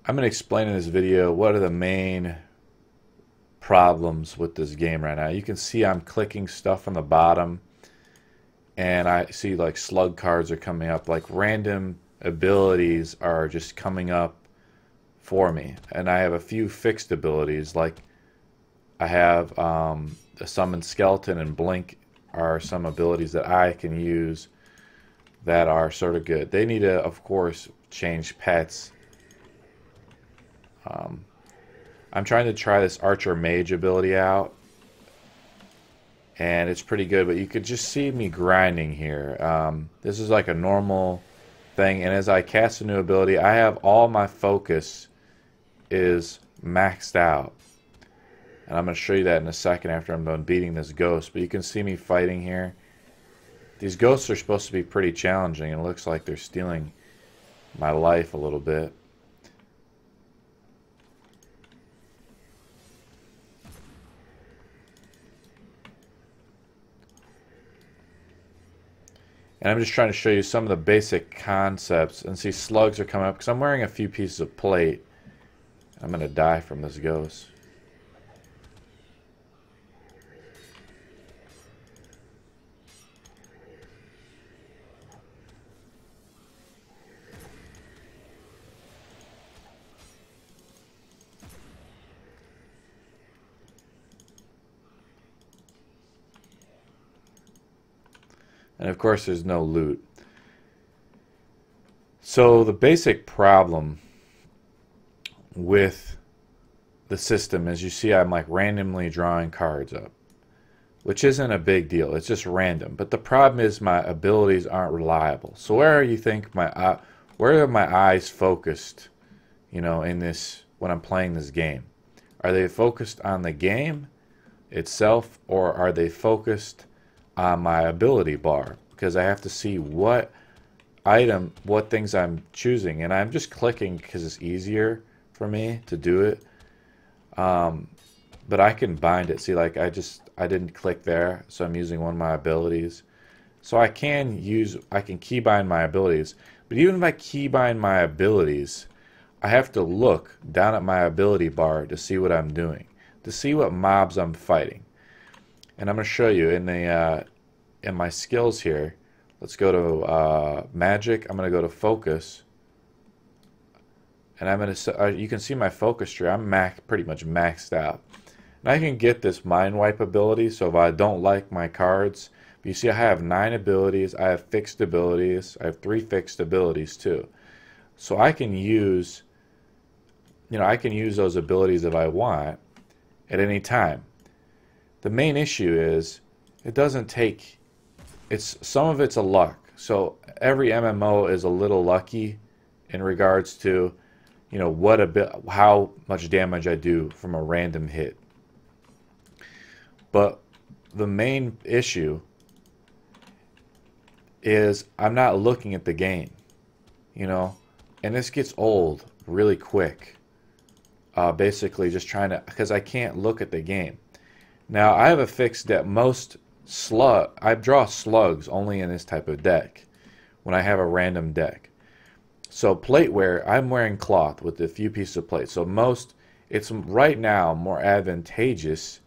I'm going to explain in this video what are the main problems with this game right now. You can see I'm clicking stuff on the bottom and I see like slug cards are coming up, like random abilities are just coming up for me. And I have a few fixed abilities, like I have the summon skeleton and blink are some abilities that I can use that are sort of good. They need to, of course, change pets. I'm trying to try this archer mage ability out, and it's pretty good, but you could just see me grinding here. This is like a normal thing, and as I cast a new ability, I have all my focus is maxed out. And I'm going to show you that in a second after I'm done beating this ghost, but you can see me fighting here. These ghosts are supposed to be pretty challenging, and it looks like they're stealing my life a little bit. And I'm just trying to show you some of the basic concepts. And see, slugs are coming up because I'm wearing a few pieces of plate. I'm going to die from this ghost. And of course there's no loot. So the basic problem with the system is, you see I'm like randomly drawing cards up, which isn't a big deal. It's just random. But the problem is my abilities aren't reliable. So where do you think where are my eyes focused, in this when I'm playing this game? Are they focused on the game itself, or are they focused on my ability bar? Because I have to see what things I'm choosing, and I'm just clicking because it's easier for me to do it. But I can bind it. See, like I didn't click there, so I'm using one of my abilities. So I can keybind my abilities, but even if I keybind my abilities, I have to look down at my ability bar to see what I'm doing, to see what mobs I'm fighting. And I'm going to show you in my skills here. Let's go to magic. I'm going to go to focus, and I'm going to. You can see my focus tree. I'm pretty much maxed out, and I can get this mind wipe ability. So if I don't like my cards, but you see I have 9 abilities. I have fixed abilities. I have 3 fixed abilities too. So I can use, I can use those abilities if I want at any time. The main issue is it doesn't take. Some of it's a luck. So every MMO is a little lucky in regards to, how much damage I do from a random hit. But the main issue is I'm not looking at the game, and this gets old really quick. Basically just trying to, because I can't look at the game. Now I have a fix that I draw slugs only in this type of deck when I have a random deck. So plate wear, I'm wearing cloth with a few pieces of plate. So it's right now more advantageous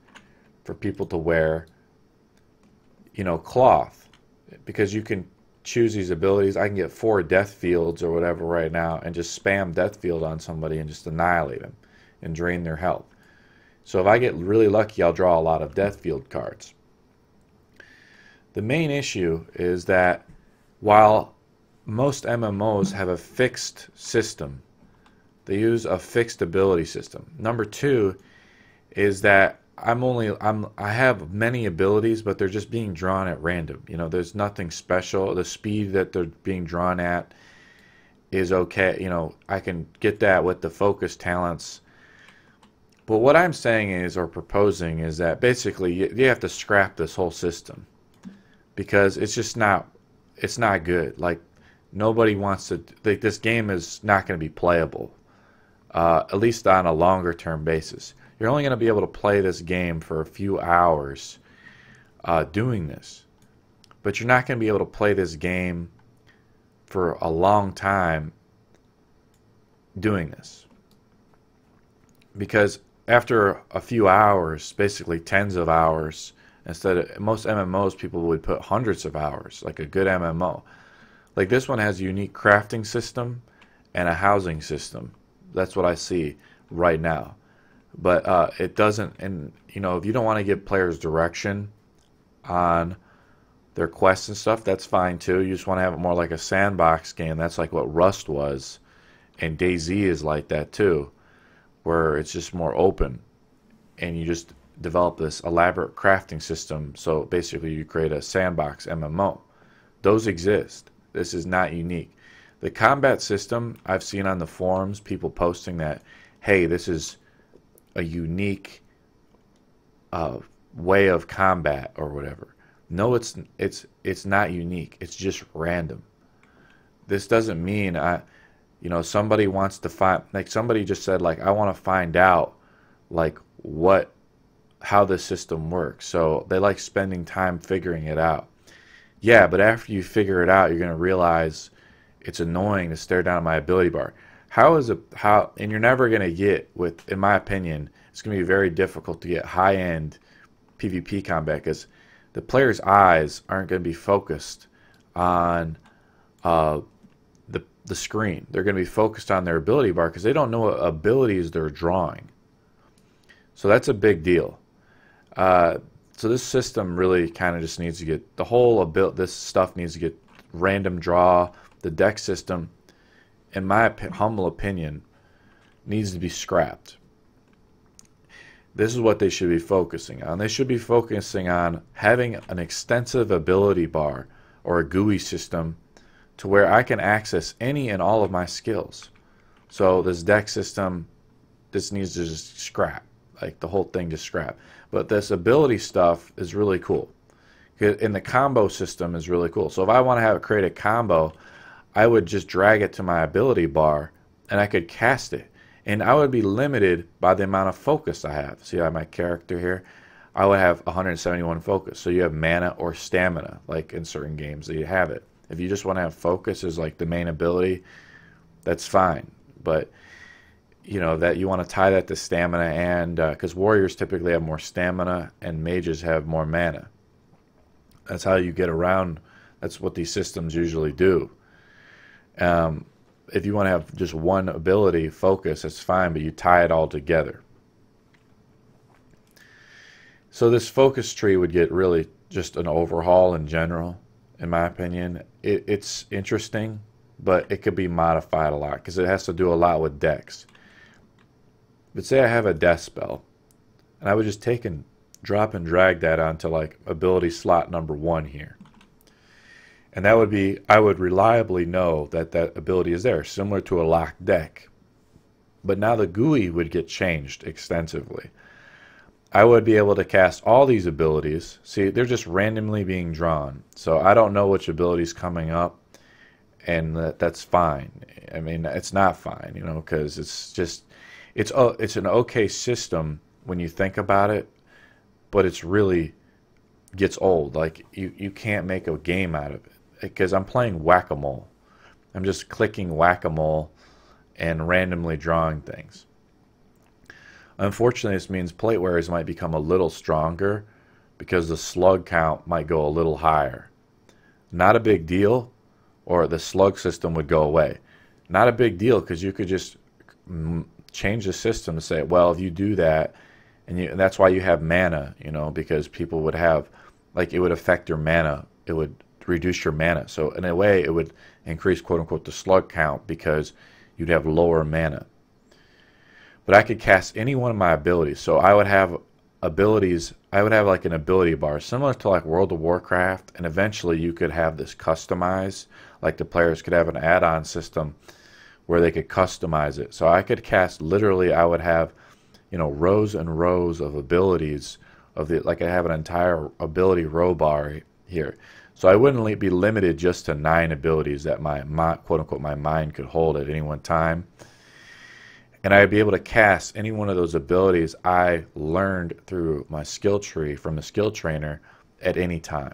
for people to wear, cloth, because you can choose these abilities. I can get 4 death fields or whatever right now and just spam death field on somebody and just annihilate them and drain their health. So if I get really lucky, I'll draw a lot of death field cards. The main issue is that while most MMOs have a fixed system, they use a fixed ability system. Number 2 is that I have many abilities, but they're just being drawn at random. There's nothing special. The speed that they're being drawn at is okay. I can get that with the focus talents. But what I'm saying is, or proposing, is that basically you have to scrap this whole system, because it's not good. Like, nobody wants to, like, this game is not going to be playable, at least on a longer term basis. You're only going to be able to play this game for a few hours doing this, but you're not going to be able to play this game for a long time doing this. because after a few hours, basically tens of hours, instead of most MMOs, people would put hundreds of hours, like a good MMO. Like this one has a unique crafting system and a housing system. That's what I see right now. But it doesn't, and you know, if you don't want to give players direction on their quests and stuff, that's fine too. You just want to have it more like a sandbox game. That's like what Rust was, and DayZ is like that too, where it's just more open, and you just develop this elaborate crafting system. So basically, you create a sandbox MMO. Those exist. This is not unique. The combat system, I've seen on the forums people posting that, hey, this is a unique way of combat or whatever. No, it's not unique. It's just random. This doesn't mean you know, somebody wants to find, like somebody just said, like, I want to find out like how the system works. So they like spending time figuring it out. Yeah, but after you figure it out, you're going to realize it's annoying to stare down at my ability bar. And you're never going to get, in my opinion, it's going to be very difficult to get high-end PvP combat because the player's eyes aren't going to be focused on the screen. They're going to be focused on their ability bar because they don't know what abilities they're drawing. So that's a big deal. So this system really kind of just needs to get, this stuff needs to get random draw. The deck system, in my humble opinion, needs to be scrapped. This is what they should be focusing on. They should be focusing on having an extensive ability bar or a GUI system to where I can access any and all of my skills. So this deck system, this needs to just scrap. Like the whole thing just scrap. But this ability stuff is really cool. And the combo system is really cool. So if I want to create a combo, I would just drag it to my ability bar and I could cast it. And I would be limited by the amount of focus I have. See, I have my character here. I would have 171 focus. So you have mana or stamina, like in certain games that you have it. If you just want to have focus as like the main ability, that's fine. But you know that you want to tie that to stamina, and because warriors typically have more stamina and mages have more mana. That's how you get around. That's what these systems usually do. If you want to have just one ability, focus, that's fine, but you tie it all together. So this focus tree would get really just an overhaul in general, in my opinion. It's interesting, but it could be modified a lot because it has to do a lot with decks. But say I have a death spell, and I would just take and drop and drag that onto like ability slot number 1 here. And that would be, I would reliably know that that ability is there, similar to a locked deck. But now the GUI would get changed extensively. I would be able to cast all these abilities. See, they're just randomly being drawn. So I don't know which ability is coming up, and that's fine. I mean, it's not fine, you know, because it's just, it's an okay system when you think about it, but it's really gets old. Like, you can't make a game out of it. Because I'm playing whack-a-mole. I'm just clicking whack-a-mole and randomly drawing things. Unfortunately, this means plate wearers might become a little stronger because the slug count might go a little higher. Not a big deal, or the slug system would go away. Not a big deal because you could just change the system to say, well, if you do that, and that's why you have mana, you know, because people would have, like, it would affect your mana. It would reduce your mana. So in a way, it would increase, quote unquote, the slug count because you'd have lower mana. But I could cast any one of my abilities. So I would have abilities, I would have like an ability bar similar to like World of Warcraft, and eventually you could have this customized, like the players could have an add-on system where they could customize it. So I could cast, literally I would have, you know, rows and rows of abilities of the, like I have an entire ability row bar here. So I wouldn't be limited just to 9 abilities that my quote-unquote my mind could hold at any one time. And I'd be able to cast any one of those abilities I learned through my skill tree from the skill trainer at any time.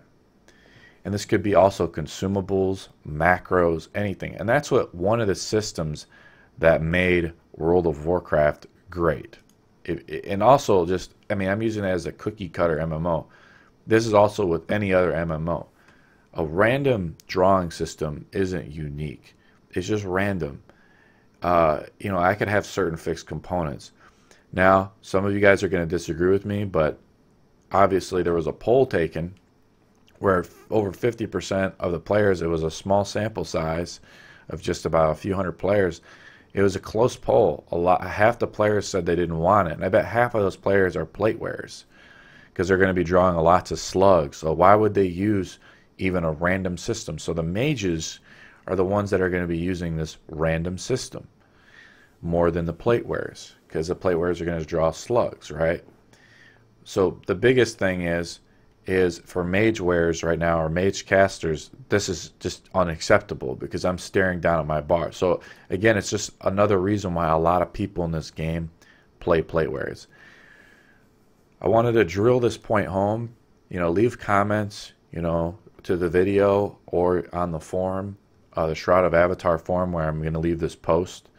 And this could be also consumables, macros, anything. And that's what one of the systems that made World of Warcraft great. And also just, I mean, I'm using it as a cookie cutter MMO. This is also with any other MMO. A random drawing system isn't unique. It's just random. You know, I could have certain fixed components. Now, some of you guys are going to disagree with me, but obviously there was a poll taken where over 50% of the players, it was a small sample size of just about a few hundred players. It was a close poll. Half the players said they didn't want it, and I bet half of those players are plate wearers because they're going to be drawing lots of slugs. So why would they use even a random system? So the mages are the ones that are going to be using this random system more than the plate wearers, because the plate wearers are going to draw slugs, right? So the biggest thing is for mage wearers right now, or mage casters, this is just unacceptable because I'm staring down at my bar. So again, it's just another reason why a lot of people in this game play plate wearers. I wanted to drill this point home. You know, leave comments, you know, to the video or on the forum, the Shroud of Avatar forum, where I'm going to leave this post.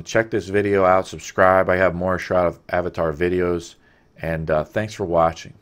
Check this video out, subscribe. I have more Shroud of Avatar videos, and thanks for watching.